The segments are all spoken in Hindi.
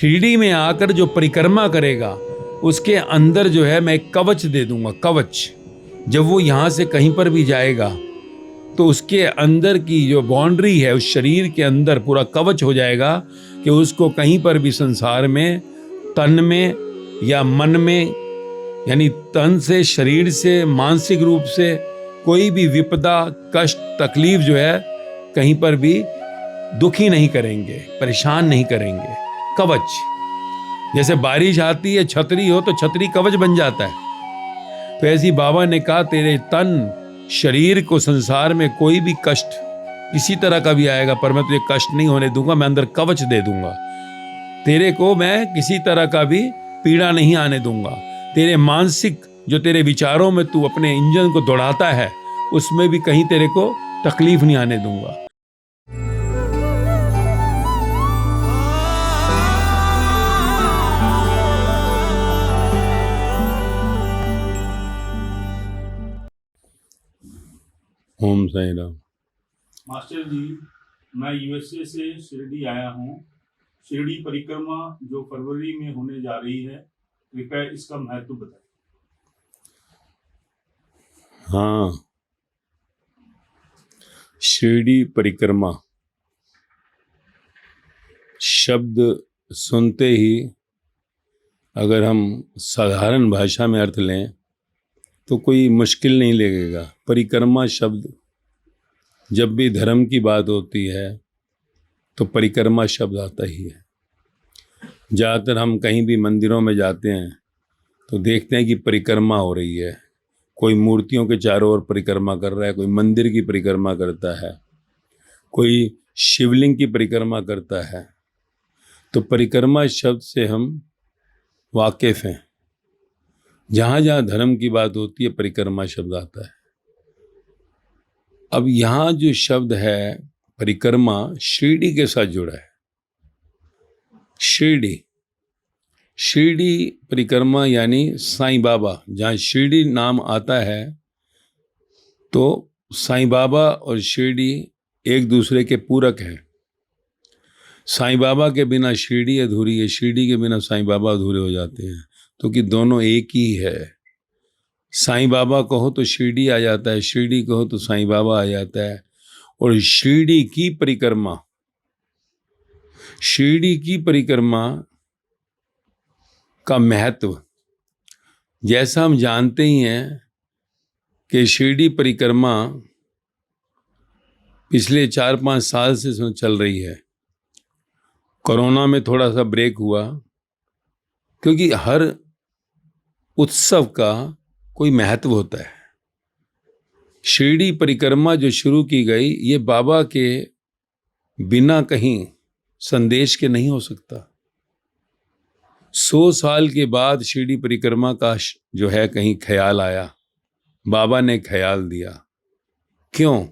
शिरडी में आकर जो परिक्रमा करेगा उसके अंदर जो है मैं एक कवच दे दूंगा, कवच। जब वो यहाँ से कहीं पर भी जाएगा तो उसके अंदर की जो बाउंड्री है उस शरीर के अंदर पूरा कवच हो जाएगा कि उसको कहीं पर भी संसार में, तन में या मन में, यानी तन से, शरीर से, मानसिक रूप से कोई भी विपदा, कष्ट, तकलीफ जो है कहीं पर भी दुखी नहीं करेंगे, परेशान नहीं करेंगे। कवच, जैसे बारिश आती है, छतरी हो तो छतरी कवच बन जाता है। तो ऐसी बाबा ने कहा तेरे तन, शरीर को संसार में कोई भी कष्ट किसी तरह का भी आएगा पर मैं तुझे कष्ट नहीं होने दूंगा, मैं अंदर कवच दे दूंगा। तेरे को मैं किसी तरह का भी पीड़ा नहीं आने दूंगा। तेरे मानसिक जो तेरे विचारों में तू अपने इंजन को दौड़ाता है उसमें भी कहीं तेरे को तकलीफ नहीं आने दूंगा। ओम साईं राम। मास्टर जी, मैं यूएसए से शिरडी आया हूँ। शिरडी परिक्रमा जो फरवरी में होने जा रही है, कृपया इसका महत्व बताइए। हाँ, शिरडी परिक्रमा शब्द सुनते ही अगर हम साधारण भाषा में अर्थ लें तो कोई मुश्किल नहीं लगेगा। परिक्रमा शब्द, जब भी धर्म की बात होती है तो परिक्रमा शब्द आता ही है। ज़्यादातर हम कहीं भी मंदिरों में जाते हैं तो देखते हैं कि परिक्रमा हो रही है। कोई मूर्तियों के चारों ओर परिक्रमा कर रहा है, कोई मंदिर की परिक्रमा करता है, कोई शिवलिंग की परिक्रमा करता है। तो परिक्रमा शब्द से हम वाकिफ़ हैं। जहाँ जहाँ धर्म की बात होती है परिक्रमा शब्द आता है। अब यहाँ जो शब्द है परिक्रमा, शिरडी के साथ जुड़ा है। शिरडी, शिरडी परिक्रमा यानी साईं बाबा। जहाँ शिरडी नाम आता है तो साईं बाबा और शिरडी एक दूसरे के पूरक हैं। साईं बाबा के बिना शिरडी अधूरी है, शिरडी के बिना साईं बाबा अधूरे हो जाते हैं, तो कि दोनों एक ही है। साईं बाबा कहो तो शिरडी आ जाता है, शिरडी कहो तो साईं बाबा आ जाता है। और शिरडी की परिक्रमा, शिरडी की परिक्रमा का महत्व जैसा हम जानते ही हैं कि शिरडी परिक्रमा पिछले 4-5 साल से चल रही है। कोरोना में थोड़ा सा ब्रेक हुआ क्योंकि हर उत्सव का कोई महत्व होता है। शिरडी परिक्रमा जो शुरू की गई, ये बाबा के बिना कहीं संदेश के नहीं हो सकता। 100 साल के बाद शिरडी परिक्रमा का जो है कहीं ख्याल आया, बाबा ने ख्याल दिया। क्यों?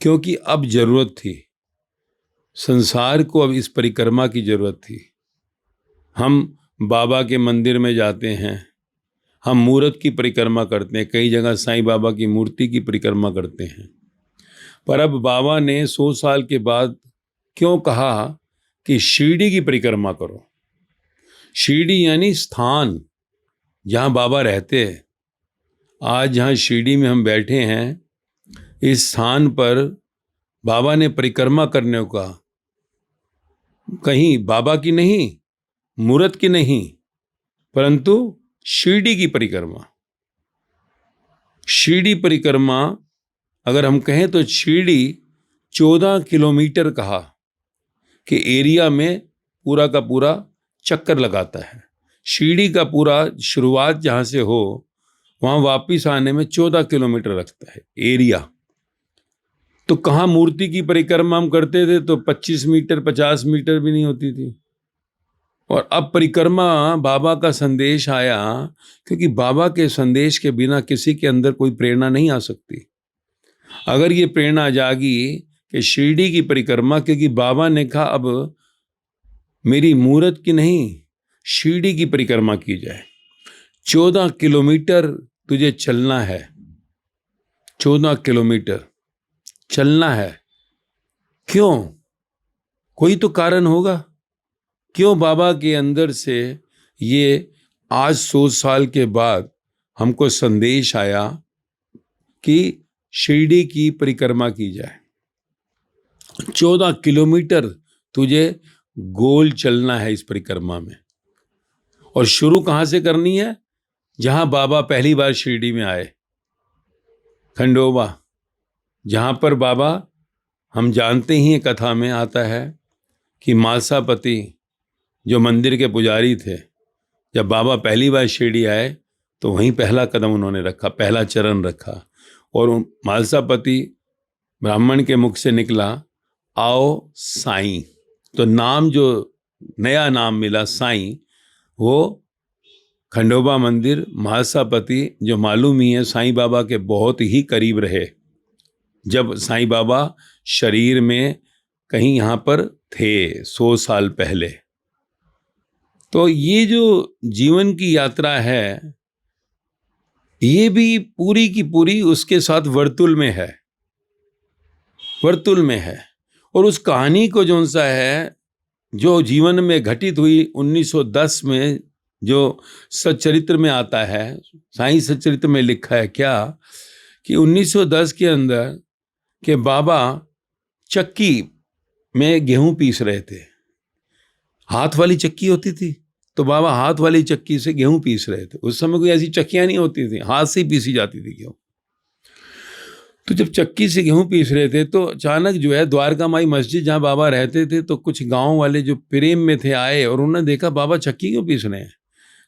क्योंकि अब जरूरत थी, संसार को अब इस परिक्रमा की जरूरत थी। हम बाबा के मंदिर में जाते हैं, हम मूर्त की परिक्रमा करते हैं, कई जगह साईं बाबा की मूर्ति की परिक्रमा करते हैं। पर अब बाबा ने 100 साल के बाद क्यों कहा कि शिरडी की परिक्रमा करो। शिरडी यानी स्थान जहाँ बाबा रहते हैं। आज जहाँ शिरडी में हम बैठे हैं, इस स्थान पर बाबा ने परिक्रमा करने का, कहीं बाबा की नहीं, मूर्त की नहीं, परंतु शिरडी की परिक्रमा। शिरडी परिक्रमा अगर हम कहें तो शिरडी 14 किलोमीटर कहा कि एरिया में पूरा का पूरा चक्कर लगाता है। शिरडी का पूरा शुरुआत जहाँ से हो वहाँ वापिस आने में 14 किलोमीटर लगता है एरिया। तो कहाँ मूर्ति की परिक्रमा हम करते थे तो 25 मीटर 50 मीटर भी नहीं होती थी। और अब परिक्रमा बाबा का संदेश आया, क्योंकि बाबा के संदेश के बिना किसी के अंदर कोई प्रेरणा नहीं आ सकती। अगर ये प्रेरणा जागी कि शिरडी की परिक्रमा, क्योंकि बाबा ने कहा अब मेरी मूर्त की नहीं, शिरडी की परिक्रमा की जाए। 14 किलोमीटर तुझे चलना है, 14 किलोमीटर चलना है। क्यों? कोई तो कारण होगा। क्यों बाबा के अंदर से ये आज 100 साल के बाद हमको संदेश आया कि शिरडी की परिक्रमा की जाए। 14 किलोमीटर तुझे गोल चलना है इस परिक्रमा में। और शुरू कहाँ से करनी है? जहाँ बाबा पहली बार शिरडी में आए, खंडोबा, जहाँ पर बाबा, हम जानते ही कथा में आता है कि मालसापति जो मंदिर के पुजारी थे, जब बाबा पहली बार शिरडी आए तो वहीं पहला कदम उन्होंने रखा, पहला चरण रखा। और मालसापति ब्राह्मण के मुख से निकला, आओ साईं। तो नाम जो नया नाम मिला साईं, वो खंडोबा मंदिर मालसापति, जो मालूम ही है साईं बाबा के बहुत ही करीब रहे जब साईं बाबा शरीर में कहीं यहाँ पर थे 100 साल पहले। तो ये जो जीवन की यात्रा है, ये भी पूरी की पूरी उसके साथ वर्तुल में है, वर्तुल में है। और उस कहानी को जो सा है, जो जीवन में घटित हुई 1910 में, जो सच्चरित्र में आता है, साईं सच्चरित्र में लिखा है क्या कि 1910 के अंदर के बाबा चक्की में गेहूं पीस रहे थे। हाथ वाली चक्की होती थी, तो बाबा हाथ वाली चक्की से गेहूं पीस रहे थे। उस समय कोई ऐसी चक्कियां नहीं होती थी, हाथ से ही पीसी जाती थी गेहूं। तो जब चक्की से गेहूं पीस रहे थे तो अचानक जो है द्वारका माई मस्जिद जहाँ बाबा रहते थे, तो कुछ गांव वाले जो प्रेम में थे आए और उन्होंने देखा बाबा चक्की क्यों पीस रहे हैं,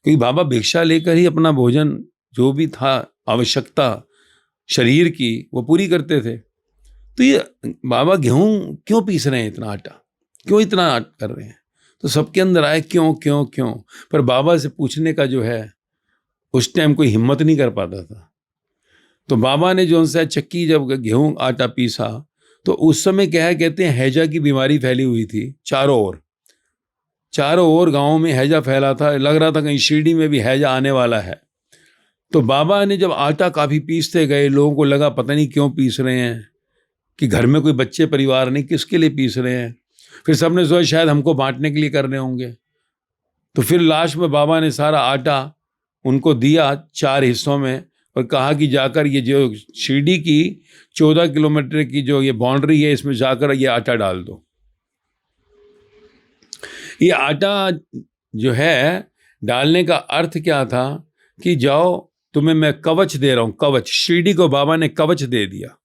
क्योंकि बाबा भिक्षा लेकर ही अपना भोजन जो भी था आवश्यकता शरीर की वो पूरी करते थे। तो ये बाबा गेहूं क्यों पीस रहे हैं, इतना आटा क्यों इतना कर रहे हैं? तो सबके अंदर आए क्यों क्यों क्यों। पर बाबा से पूछने का जो है उस टाइम कोई हिम्मत नहीं कर पाता था। तो बाबा ने जो सा चक्की जब गेहूं आटा पीसा, तो उस समय क्या है, कहते हैं हैजा की बीमारी फैली हुई थी चारों ओर गाँव में हैजा फैला था। लग रहा था कहीं शिरडी में भी हैजा आने वाला है। तो बाबा ने जब आटा काफ़ी पीसते गए, लोगों को लगा पता नहीं क्यों पीस रहे हैं, कि घर में कोई बच्चे परिवार नहीं, किसके लिए पीस रहे हैं। फिर सबने सोचा शायद हमको बांटने के लिए कर रहे होंगे। तो फिर लास्ट में बाबा ने सारा आटा उनको दिया 4 हिस्सों में और कहा कि जाकर ये जो शिरडी की 14 किलोमीटर की जो ये बाउंड्री है, इसमें जाकर ये आटा डाल दो। ये आटा जो है डालने का अर्थ क्या था कि जाओ तुम्हें मैं कवच दे रहा हूँ, कवच। शिरडी को बाबा ने कवच दे दिया,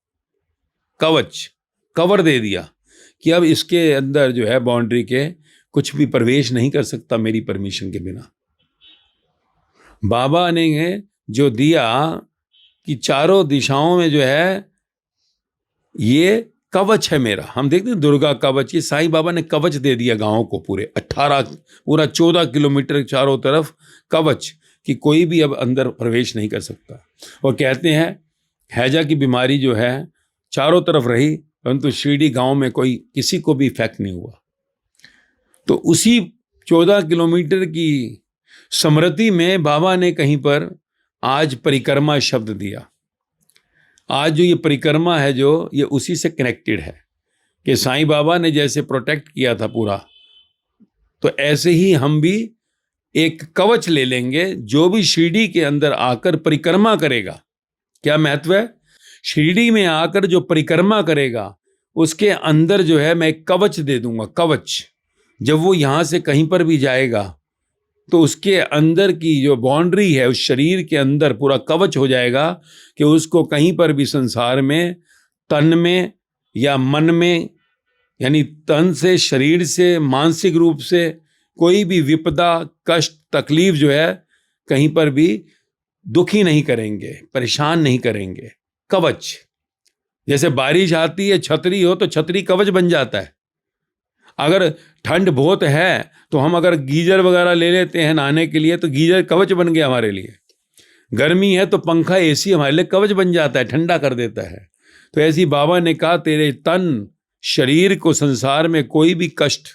कवर दे दिया कि अब इसके अंदर जो है बाउंड्री के कुछ भी प्रवेश नहीं कर सकता मेरी परमिशन के बिना। बाबा ने जो दिया कि चारों दिशाओं में जो है ये कवच है मेरा। हम देखते हैं दुर्गा कवच, ये साईं बाबा ने कवच दे दिया गांव को, पूरा 14 किलोमीटर चारों तरफ कवच, कि कोई भी अब अंदर प्रवेश नहीं कर सकता। और कहते हैं हैजा की बीमारी जो है चारों तरफ रही, परंतु शिरडी गांव में कोई किसी को भी इफेक्ट नहीं हुआ। तो उसी 14 किलोमीटर की स्मृति में बाबा ने कहीं पर आज परिक्रमा शब्द दिया। आज जो ये परिक्रमा है जो ये उसी से कनेक्टेड है कि साईं बाबा ने जैसे प्रोटेक्ट किया था पूरा, तो ऐसे ही हम भी एक कवच ले लेंगे। जो भी शिरडी के अंदर आकर परिक्रमा करेगा, क्या महत्व है, शिरडी में आकर जो परिक्रमा करेगा उसके अंदर जो है मैं एक कवच दे दूंगा, कवच। जब वो यहाँ से कहीं पर भी जाएगा तो उसके अंदर की जो बाउंड्री है उस शरीर के अंदर पूरा कवच हो जाएगा कि उसको कहीं पर भी संसार में, तन में या मन में, यानी तन से, शरीर से, मानसिक रूप से कोई भी विपदा, कष्ट, तकलीफ जो है कहीं पर भी दुखी नहीं करेंगे, परेशान नहीं करेंगे। कवच, जैसे बारिश आती है, छतरी हो तो छतरी कवच बन जाता है। अगर ठंड बहुत है तो हम अगर गीजर वगैरह ले लेते हैं नहाने के लिए, तो गीजर कवच बन गया हमारे लिए। गर्मी है तो पंखा, एसी हमारे लिए कवच बन जाता है, ठंडा कर देता है। तो ऐसी बाबा ने कहा तेरे तन शरीर को संसार में कोई भी कष्ट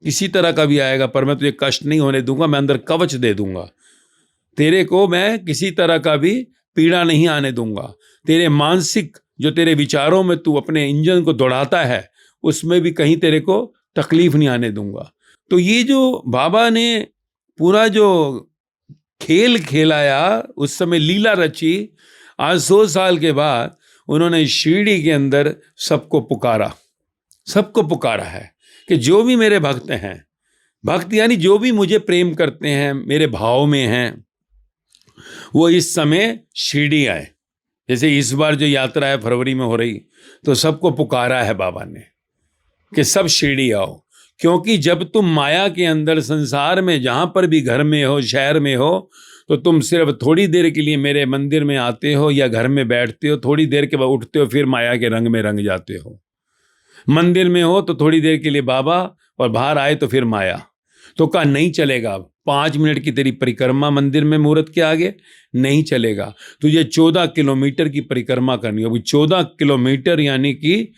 किसी तरह का भी आएगा, पर मैं तुझे कष्ट नहीं होने दूंगा, मैं अंदर कवच दे दूंगा। तेरे को मैं किसी तरह का भी पीड़ा नहीं आने दूंगा। तेरे मानसिक जो तेरे विचारों में तू अपने इंजन को दौड़ाता है, उसमें भी कहीं तेरे को तकलीफ नहीं आने दूंगा। तो ये जो बाबा ने पूरा जो खेल खेलाया, उस समय लीला रची, आज 100 साल के बाद उन्होंने शिरडी के अंदर सबको पुकारा है कि जो भी मेरे भक्त हैं, भक्त यानी जो भी मुझे प्रेम करते हैं, मेरे भाव में हैं, वो इस समय शिरडी आए। जैसे इस बार जो यात्रा है फरवरी में हो रही, तो सबको पुकारा है बाबा ने कि सब शिरडी आओ। क्योंकि जब तुम माया के अंदर संसार में जहां पर भी घर में हो, शहर में हो, तो तुम सिर्फ थोड़ी देर के लिए मेरे मंदिर में आते हो या घर में बैठते हो, थोड़ी देर के बाद उठते हो, फिर माया के रंग में रंग जाते हो। मंदिर में हो तो थोड़ी देर के लिए बाबा, और बाहर आए तो फिर माया। तो कहा नहीं चलेगा, 5 मिनट की तेरी परिक्रमा मंदिर में मुहूर्त के आगे नहीं चलेगा, तुझे 14 किलोमीटर की परिक्रमा करनी होगी। 14 किलोमीटर यानी कि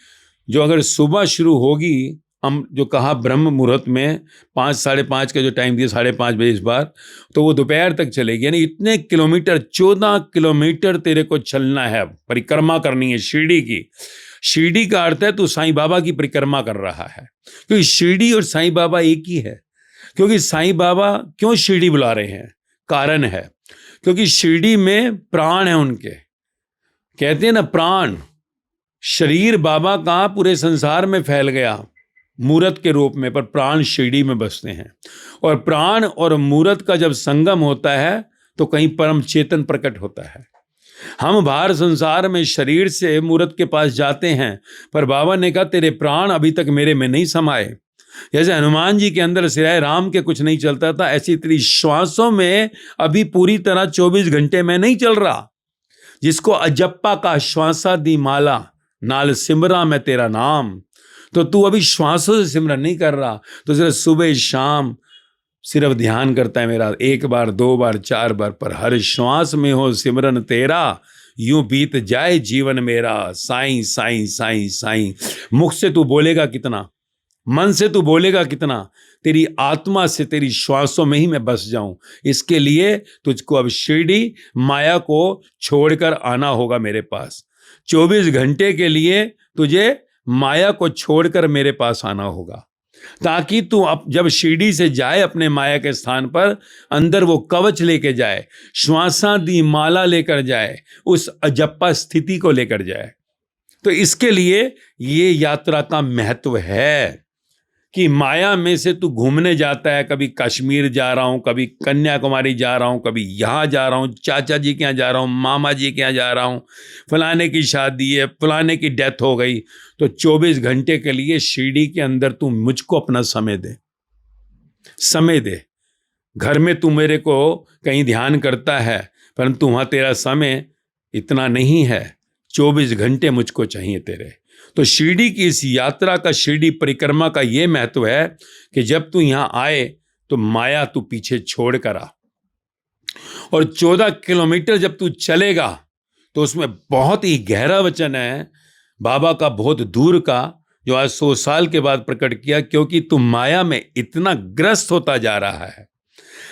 जो अगर सुबह शुरू होगी, हम जो कहा ब्रह्म मुहूर्त में 5 साढ़े 5 का जो टाइम दिया, 5:30 बजे इस बार, तो वो दोपहर तक चलेगी। यानी इतने किलोमीटर, 14 किलोमीटर तेरे को चलना है, परिक्रमा करनी है शिरडी की। शिरडी का अर्थ है तू साईं बाबा की परिक्रमा कर रहा है, क्योंकि शिरडी और साईं बाबा एक ही है। क्योंकि साईं बाबा क्यों शिरडी बुला रहे हैं, कारण है क्योंकि शिरडी में प्राण है उनके। कहते हैं ना, प्राण, शरीर बाबा का पूरे संसार में फैल गया मूरत के रूप में, पर प्राण शिरडी में बसते हैं। और प्राण और मूरत का जब संगम होता है तो कहीं परम चेतन प्रकट होता है। हम बाहर संसार में शरीर से मूरत के पास जाते हैं, पर बाबा ने कहा तेरे प्राण अभी तक मेरे में नहीं समाए। जैसे हनुमान जी के अंदर सिवाय राम के कुछ नहीं चलता था, ऐसी तेरी श्वासों में अभी पूरी तरह 24 घंटे में नहीं चल रहा। जिसको अजप्पा का श्वासा दी माला, नाल सिमरा मैं तेरा नाम, तो तू अभी श्वासों से सिमरन नहीं कर रहा, तो सिर्फ सुबह शाम सिर्फ ध्यान करता है मेरा, 1 बार 2 बार 4 बार, पर हर श्वास में हो सिमरन तेरा, यूं बीत जाए जीवन मेरा, साईं साईं साईं साईं। मुख से तू बोलेगा कितना, मन से तू बोलेगा कितना, तेरी आत्मा से, तेरी श्वासों में ही मैं बस जाऊं। इसके लिए तुझको अब शिरडी माया को छोड़कर आना होगा मेरे पास। 24 घंटे के लिए तुझे माया को छोड़कर मेरे पास आना होगा, ताकि तू अब जब शिरडी से जाए अपने माया के स्थान पर, अंदर वो कवच लेके जाए, श्वासा दी माला लेकर जाए, उस अजप्पा स्थिति को लेकर जाए। तो इसके लिए ये यात्रा का महत्व है कि माया में से तू घूमने जाता है, कभी कश्मीर जा रहा हूं, कभी कन्याकुमारी जा रहा हूं, कभी यहां जा रहा हूं, चाचा जी के यहाँ जा रहा हूं, मामा जी के यहाँ जा रहा हूं, फलाने की शादी है, फलाने की डेथ हो गई, तो 24 घंटे के लिए शिरडी के अंदर तू मुझको अपना समय दे। घर में तू मेरे को कहीं ध्यान करता है, परंतु वहां तेरा समय इतना नहीं है, 24 घंटे मुझको चाहिए तेरे। तो शिरडी की इस यात्रा का, शिरडी परिक्रमा का ये महत्व है कि जब तू यहां आए तो माया तू पीछे छोड़ कर आ, और 14 किलोमीटर जब तू चलेगा तो उसमें बहुत ही गहरा वचन है बाबा का, बहुत दूर का, जो आज 100 साल के बाद प्रकट किया। क्योंकि तू माया में इतना ग्रस्त होता जा रहा है,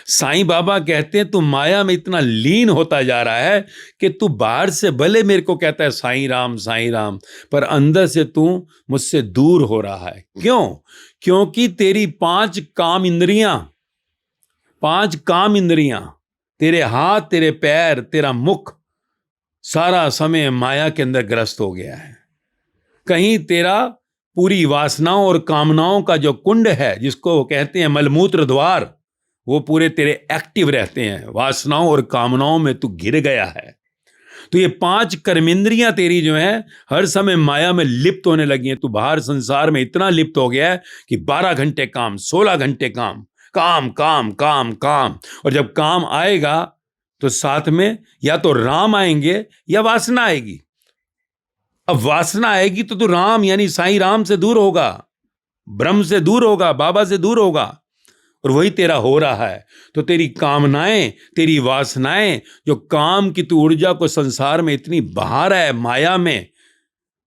साईं बाबा कहते हैं तू माया में इतना लीन होता जा रहा है कि तू बाहर से भले मेरे को कहता है साईं राम, पर अंदर से तू मुझसे दूर हो रहा है। क्यों? क्योंकि तेरी 5 काम इंद्रियां, तेरे हाथ, तेरे पैर, तेरा मुख, सारा समय माया के अंदर ग्रस्त हो गया है। कहीं तेरा पूरी वासनाओं और कामनाओं का जो कुंड है, जिसको कहते हैं मलमूत्र द्वार, वो पूरे तेरे एक्टिव रहते हैं। वासनाओं और कामनाओं में तू गिर गया है। तो ये 5 कर्मेंद्रियां तेरी जो है हर समय माया में लिप्त होने लगी हैं। तू बाहर संसार में इतना लिप्त हो गया है कि 12 घंटे काम, 16 घंटे काम, काम काम काम काम। और जब काम आएगा तो साथ में या तो राम आएंगे या वासना आएगी। अब वासना आएगी तो तू राम यानी साईं राम से दूर होगा, ब्रह्म से दूर होगा, बाबा से दूर होगा, और वही तेरा हो रहा है। तो तेरी कामनाएं, तेरी वासनाएं, जो काम की तू ऊर्जा को संसार में इतनी बहा रहा है माया में,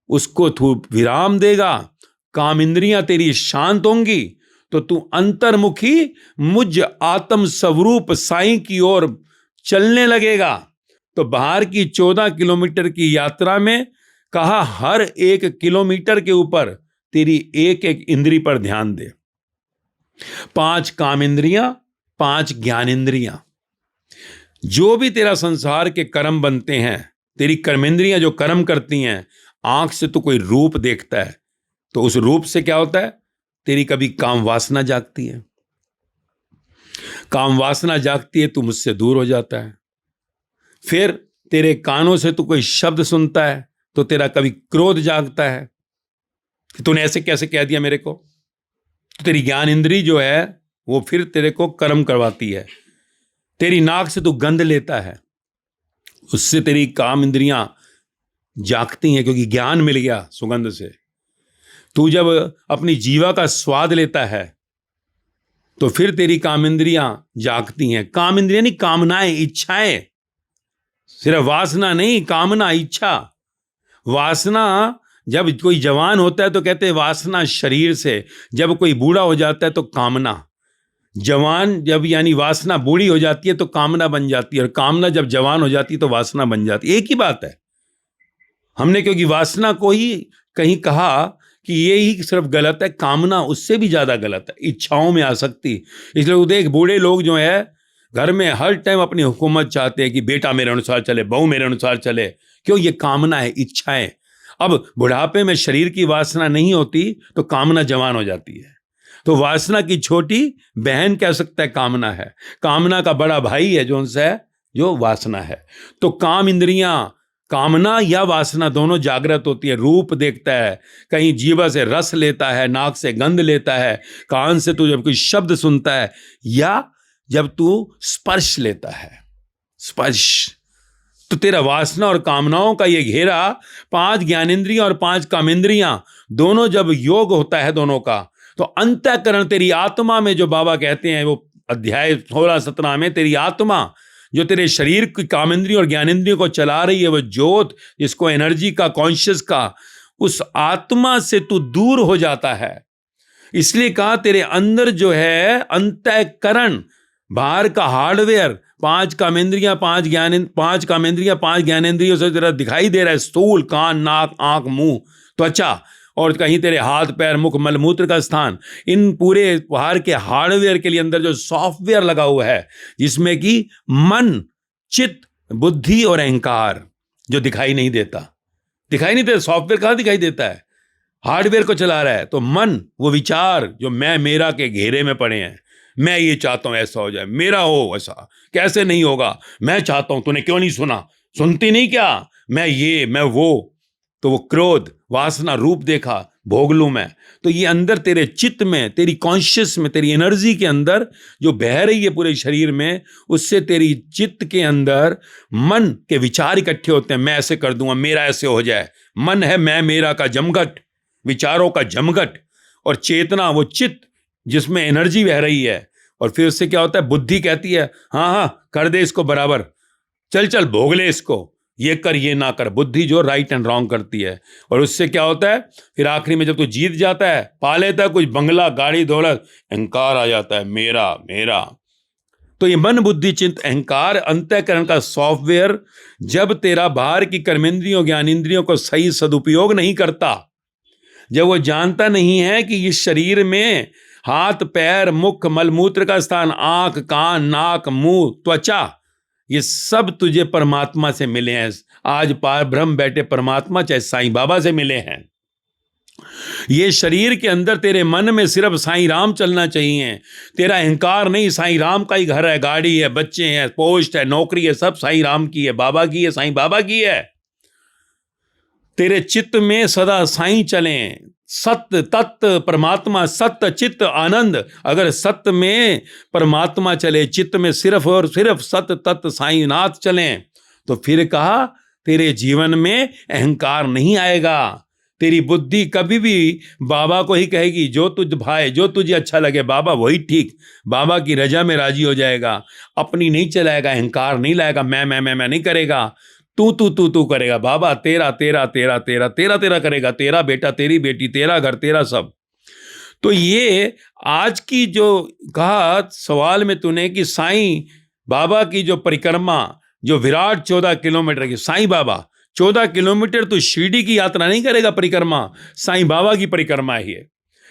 उसको तू विराम देगा, काम इंद्रियां तेरी शांत होंगी, तो तू अंतर्मुखी मुझ आत्म स्वरूप साईं की ओर चलने लगेगा। तो बाहर की 14 किलोमीटर की यात्रा में कहा, हर 1 किलोमीटर के ऊपर तेरी एक एक इंद्री पर ध्यान दे। 5 काम इंद्रियां, 5 ज्ञान इंद्रियां। जो भी तेरा संसार के कर्म बनते हैं, तेरी कर्मेंद्रियां जो कर्म करती हैं, आंख से तो कोई रूप देखता है, तो उस रूप से क्या होता है, तेरी कभी काम वासना जागती है, काम वासना जागती है, तू मुझसे दूर हो जाता है। फिर तेरे कानों से तू कोई शब्द सुनता है, तो तेरा कभी क्रोध जागता है कि तूने ऐसे कैसे कह दिया मेरे को। तो तेरी ज्ञान इंद्री जो है वो फिर तेरे को कर्म करवाती है। तेरी नाक से तू गंध लेता है, उससे तेरी काम इंद्रियां जागती हैं, क्योंकि ज्ञान मिल गया सुगंध से। तू जब अपनी जीवा का स्वाद लेता है तो फिर तेरी काम इंद्रियां जागती हैं। काम इंद्रियां नहीं, कामनाएं, इच्छाएं, सिर्फ वासना नहीं, कामना, इच्छा। वासना, जब कोई जवान होता है तो कहते हैं वासना शरीर से, जब कोई बूढ़ा हो जाता है तो कामना। जवान जब यानी वासना बूढ़ी हो जाती है तो कामना बन जाती है, और कामना जब जवान हो जाती है तो वासना बन जाती है। एक ही बात है। हमने क्योंकि वासना को ही कहीं कहा कि ये ही सिर्फ गलत है, कामना उससे भी ज्यादा गलत है, इच्छाओं में आसक्ति। इसलिए वो देख, बूढ़े लोग जो है घर में हर टाइम अपनी हुकूमत चाहते हैं कि बेटा मेरे अनुसार चले, बहू मेरे अनुसार चले। क्यों? ये कामना है, इच्छाएं। अब बुढ़ापे में शरीर की वासना नहीं होती तो कामना जवान हो जाती है। तो वासना की छोटी बहन कह सकता है कामना है, कामना का बड़ा भाई है जो उनसे है, जो वासना है। तो काम इंद्रियां, कामना या वासना दोनों जागृत होती है। रूप देखता है, कहीं जीवा से रस लेता है, नाक से गंध लेता है, कान से तू जब कोई शब्द सुनता है, या जब तू स्पर्श लेता है, स्पर्श। तो तेरा वासना और कामनाओं का ये घेरा, 5 ज्ञानेंद्रियां और 5 कामेंद्रियां, दोनों जब योग होता है दोनों का, तो अंतःकरण, तेरी आत्मा में, जो बाबा कहते हैं वो अध्याय 16-17 में, तेरी आत्मा जो तेरे शरीर की कामेंद्रियों और ज्ञानेंद्रियों को चला रही है, वो ज्योत, जिसको एनर्जी का, कॉन्शियस का, उस आत्मा से तू दूर हो जाता है। इसलिए कहा तेरे अंदर जो है अंतःकरण, बाहर का हार्डवेयर, 5 कामेंद्रियां, 5 कामेंद्रियां, 5 ज्ञानेंद्रियों से तेरा दिखाई दे रहा है स्थूल, कान, नाक, आंख, मुंह, त्वचा, और कहीं तेरे हाथ, पैर, मुख, मलमूत्र का स्थान। इन पूरे बाहर के हार्डवेयर के लिए अंदर जो सॉफ्टवेयर लगा हुआ है, जिसमें कि मन, चित्त, बुद्धि और अहंकार, जो दिखाई नहीं देता, दिखाई नहीं देता। सॉफ्टवेयर कहां दिखाई देता है? हार्डवेयर को चला रहा है। तो मन, वो विचार जो मैं मेरा के घेरे में पड़े हैं, मैं ये चाहता हूं ऐसा हो जाए, मेरा हो ऐसा, कैसे नहीं होगा, मैं चाहता हूं, तूने क्यों नहीं सुना, सुनती नहीं क्या, मैं ये, मैं वो। तो वो क्रोध, वासना, रूप देखा, भोग लूं मैं। तो ये अंदर तेरे चित्त में, तेरी कॉन्शियस में, तेरी एनर्जी के अंदर जो बह रही है पूरे शरीर में, उससे तेरी चित्त के अंदर मन के विचार इकट्ठे होते हैं। मैं ऐसे कर दूंगा, मेरा ऐसे हो जाए। मन है मैं मेरा का जमघट, विचारों का जमघट। और चेतना, वो चित्त जिसमें एनर्जी बह रही है। और फिर उससे क्या होता है, बुद्धि कहती है हाँ हाँ कर दे इसको बराबर, चल चल भोग ले इसको, ये कर ये ना कर। बुद्धि जो राइट एंड रॉन्ग करती है। और उससे क्या होता है, फिर आखिरी में जब तू जीत जाता है, पा लेता है कुछ बंगला, गाड़ी, दौलत, अहंकार आ जाता है, मेरा मेरा। तो ये मन, बुद्धि, चित्त, अहंकार, अंतःकरण का सॉफ्टवेयर जब तेरा बाहर की कर्मेंद्रियों, ज्ञानेंद्रियों को सही सदुपयोग नहीं करता, जब वो जानता नहीं है कि इस शरीर में हाथ, पैर, मुख, मलमूत्र का स्थान, आंख, कान, नाक, मुंह, त्वचा, ये सब तुझे परमात्मा से मिले हैं। आज पार ब्रह्म बैठे परमात्मा चाहे साईं बाबा से मिले हैं। ये शरीर के अंदर तेरे मन में सिर्फ साईं राम चलना चाहिए। तेरा अहंकार नहीं, साईं राम का ही घर है, गाड़ी है, बच्चे हैं, पोस्ट है, नौकरी है, सब साईं राम की है, बाबा की है, साईं बाबा की है। तेरे चित्त में सदा साईं चलें, सत्य, तत्व, परमात्मा, सत्य, चित्त, आनंद। अगर सत्य में परमात्मा चले, चित्त में सिर्फ और सिर्फ सत्य, तत्व, साईनाथ चलें, तो फिर कहा तेरे जीवन में अहंकार नहीं आएगा। तेरी बुद्धि कभी भी बाबा को ही कहेगी, जो तुझ भाई, जो तुझे अच्छा लगे बाबा वही ठीक, बाबा की रजा में राजी हो जाएगा। अपनी नहीं चलाएगा, अहंकार नहीं लाएगा, मैं नहीं करेगा, तू करेगा। बाबा तेरा तेरा तेरा तेरा तेरा तेरा करेगा, तेरा बेटा, तेरी बेटी, तेरा घर, तेरा सब। तो ये आज की जो कहा सवाल में तूने कि साईं बाबा की जो परिक्रमा, जो विराट 14 किलोमीटर की, साईं बाबा 14 किलोमीटर, तो शिरडी की यात्रा नहीं करेगा, परिक्रमा साईं बाबा की परिक्रमा ही है।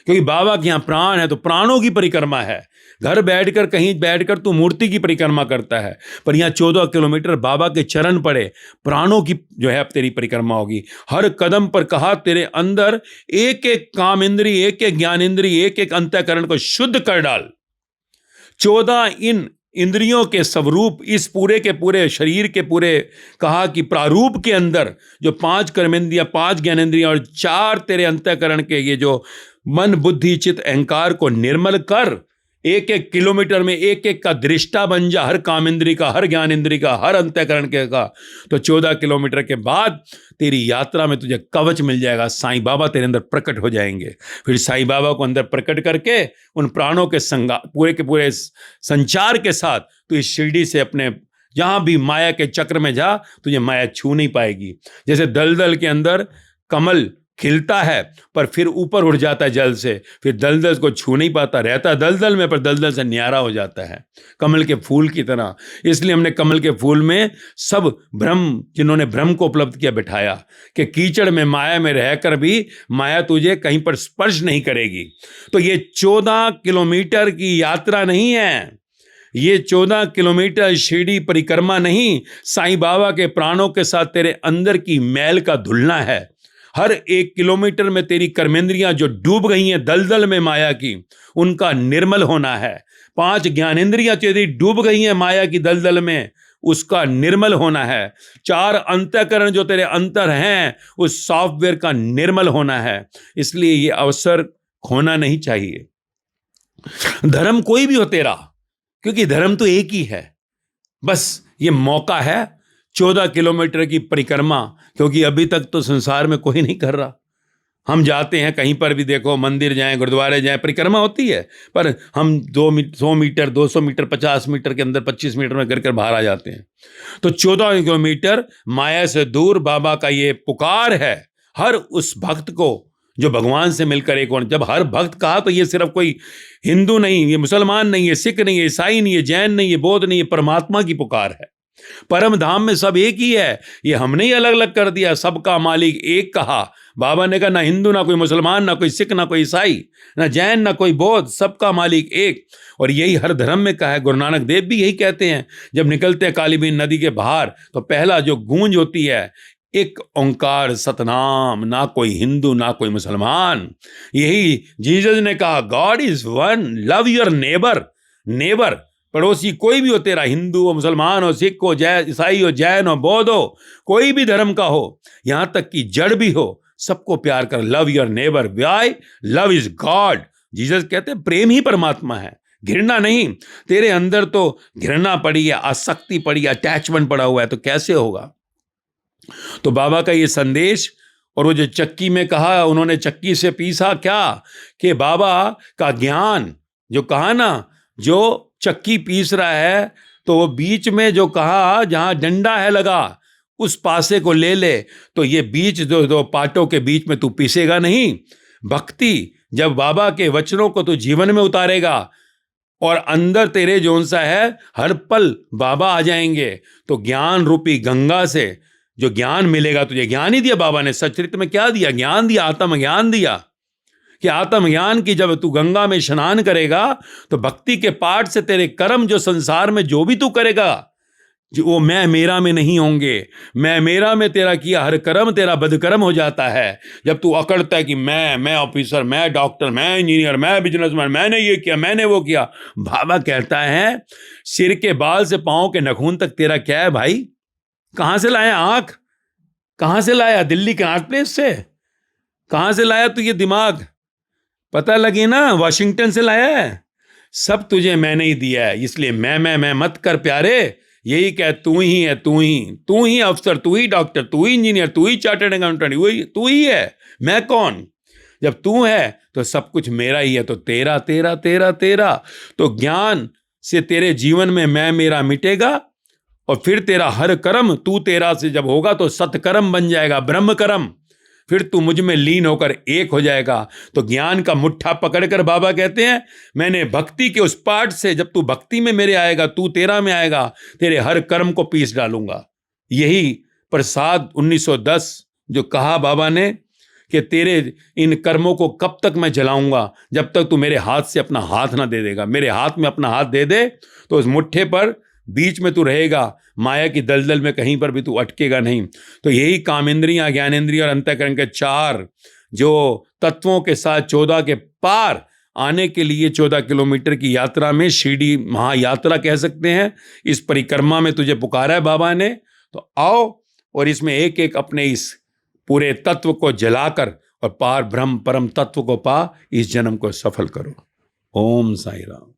क्योंकि बाबा के यहाँ प्राण है तो प्राणों की परिक्रमा है। घर बैठकर कहीं बैठकर तू मूर्ति की परिक्रमा करता है, पर यहाँ 14 किलोमीटर बाबा के चरण पड़े, प्राणों की जो है अब तेरी परिक्रमा होगी। हर कदम पर कहा तेरे अंदर एक एक काम इंद्री, एक एक ज्ञान इंद्री, एक एक अंतःकरण को शुद्ध कर डाल। 14 इन इंद्रियों के स्वरूप इस पूरे के पूरे शरीर के पूरे कहा कि प्रारूप के अंदर जो 5 कर्मेंद्रियां, 5 ज्ञानेंद्रियां और 4 तेरे अंतःकरण के ये जो मन बुद्धि चित्त अहंकार को निर्मल कर, एक एक किलोमीटर में एक एक का दृष्टा बन जा, हर काम इंद्री का, हर ज्ञान इंद्री का, हर अंतःकरण के का। तो 14 किलोमीटर के बाद तेरी यात्रा में तुझे कवच मिल जाएगा, साईं बाबा तेरे अंदर प्रकट हो जाएंगे। फिर साईं बाबा को अंदर प्रकट करके उन प्राणों के संगा पूरे के पूरे संचार के साथ तू इस शिरडी से अपने जहां भी माया के चक्र में जा, तुझे माया छू नहीं पाएगी। जैसे दलदल के अंदर कमल खिलता है पर फिर ऊपर उड़ जाता है जल से, फिर दलदल को छू नहीं पाता, रहता है दलदल में पर दलदल से न्यारा हो जाता है, कमल के फूल की तरह। इसलिए हमने कमल के फूल में सब ब्रह्म, जिन्होंने ब्रह्म को उपलब्ध किया, बिठाया कि कीचड़ में माया में रहकर भी माया तुझे कहीं पर स्पर्श नहीं करेगी। तो ये 14 किलोमीटर की यात्रा नहीं है, ये 14 किलोमीटर शिरडी परिक्रमा नहीं, साईं बाबा के प्राणों के साथ तेरे अंदर की मैल का धुलना है। हर 1 किलोमीटर में तेरी कर्मेंद्रियां जो डूब गई हैं दलदल में माया की, उनका निर्मल होना है। 5 ज्ञानेंद्रियां तेरी डूब गई हैं माया की दलदल में, उसका निर्मल होना है। 4 अंतःकरण जो तेरे अंतर हैं, उस सॉफ्टवेयर का निर्मल होना है। इसलिए ये अवसर खोना नहीं चाहिए। धर्म कोई भी हो तेरा, क्योंकि धर्म तो एक ही है, बस ये मौका है 14 किलोमीटर की परिक्रमा, क्योंकि अभी तक तो संसार में कोई नहीं कर रहा। हम जाते हैं कहीं पर भी, देखो मंदिर जाएं, गुरुद्वारे जाएं, परिक्रमा होती है, पर हम 100 मीटर 200 मीटर 50 मीटर के अंदर 25 मीटर में कर बाहर आ जाते हैं। तो 14 किलोमीटर माया से दूर बाबा का ये पुकार है हर उस भक्त को जो भगवान से मिलकर एक और। जब हर भक्त कहा तो ये सिर्फ कोई हिंदू नहीं, ये मुसलमान नहीं, ये सिख नहीं, ये ईसाई नहीं, ये जैन नहीं, ये बौद्ध नहीं, ये परमात्मा की पुकार है। परम धाम में सब एक ही है, ये हमने ही अलग अलग कर दिया। सबका मालिक एक कहा, बाबा ने कहा ना हिंदू ना कोई मुसलमान ना कोई सिख ना कोई ईसाई ना जैन ना कोई बौद्ध, सबका मालिक एक। और यही हर धर्म में कहा है। गुरु नानक देव भी यही कहते हैं, जब निकलते हैं कालीबीन नदी के बाहर तो पहला जो गूंज होती है, एक ओंकार सतनाम, ना कोई हिंदू ना कोई मुसलमान। यही जीसस ने कहा, God is one, love your neighbour. Neighbour पड़ोसी कोई भी हो तेरा, हिंदू हो, मुसलमान हो, सिख हो, ईसाई हो, जैन हो, बौद्ध हो, कोई भी धर्म का हो, यहां तक कि जड़ भी हो, सबको प्यार कर। Love your neighbour, why love is God. Jesus कहते हैं प्रेम ही परमात्मा है, घृणा नहीं। तेरे अंदर तो घृणा पड़ी है, आसक्ति पड़ी है, अटैचमेंट पड़ा हुआ है, तो कैसे होगा। तो बाबा का ये संदेश, और वो जो चक्की में कहा, उन्होंने चक्की से पीसा क्या, कि बाबा का ज्ञान जो कहा ना, जो चक्की पीस रहा है तो वो बीच में जो कहा जहां डंडा है लगा, उस पासे को ले ले, तो ये बीच दो पाटों के बीच में तू पीसेगा नहीं। भक्ति जब बाबा के वचनों को तू जीवन में उतारेगा और अंदर तेरे जोन सा है, हर पल बाबा आ जाएंगे, तो ज्ञान रूपी गंगा से जो ज्ञान मिलेगा तुझे, ज्ञान ही दिया बाबा ने। सचरित्र में क्या दिया? ज्ञान दिया, आत्म ज्ञान दिया, कि आत्मज्ञान की जब तू गंगा में स्नान करेगा तो भक्ति के पाठ से तेरे कर्म जो संसार में जो भी तू करेगा, जो वो मैं मेरा में नहीं होंगे। मैं मेरा में तेरा किया हर कर्म तेरा बदकर्म हो जाता है। जब तू अकड़ता है कि मैं ऑफिसर, मैं डॉक्टर, मैं इंजीनियर, मैं बिजनेसमैन, मैंने ये किया, मैंने वो किया, बाबा कहता है सिर के बाल से पांव के नखून तक तेरा क्या है भाई? कहां से लाया आंख? कहां से लाया? दिल्ली के आर्ट प्लेस से? कहां से लाया तू ये दिमाग? पता लगे ना, वाशिंगटन से लाया है। सब तुझे मैंने ही दिया है, इसलिए मैं मत कर प्यारे। यही कह, तू ही है, तू ही अफसर, तू ही डॉक्टर, तू ही इंजीनियर, तू ही चार्टर्ड अकाउंटेंट, तू ही है। मैं कौन? जब तू है तो सब कुछ मेरा ही है। तो तेरा तेरा तेरा तेरा, तो ज्ञान से तेरे जीवन में मैं मेरा मिटेगा, और फिर तेरा हर कर्म तू तेरा से जब होगा तो सत्कर्म बन जाएगा, ब्रह्म कर्म। फिर तू मुझ में लीन होकर एक हो जाएगा। तो ज्ञान का मुट्ठा पकड़कर बाबा कहते हैं, मैंने भक्ति के उस पाठ से, जब तू भक्ति में मेरे आएगा, तू तेरा में आएगा, तेरे हर कर्म को पीस डालूंगा। यही प्रसाद 1910 जो कहा बाबा ने कि तेरे इन कर्मों को कब तक मैं जलाऊंगा, जब तक तू मेरे हाथ से अपना हाथ ना दे देगा। मेरे हाथ में अपना हाथ दे दे तो उस मुट्ठे पर बीच में तू रहेगा, माया की दलदल में कहीं पर भी तू अटकेगा नहीं। तो यही कामेंद्रियां, ज्ञानेंद्रिय और अंतःकरण के 4 जो तत्वों के साथ 14 के पार आने के लिए 14 किलोमीटर की यात्रा में, शिरडी महायात्रा कह सकते हैं, इस परिक्रमा में तुझे पुकारा है बाबा ने। तो आओ और इसमें एक एक अपने इस पूरे तत्व को जलाकर और पार ब्रह्म परम तत्व को पा इस जन्म को सफल करो। ओम साई राम।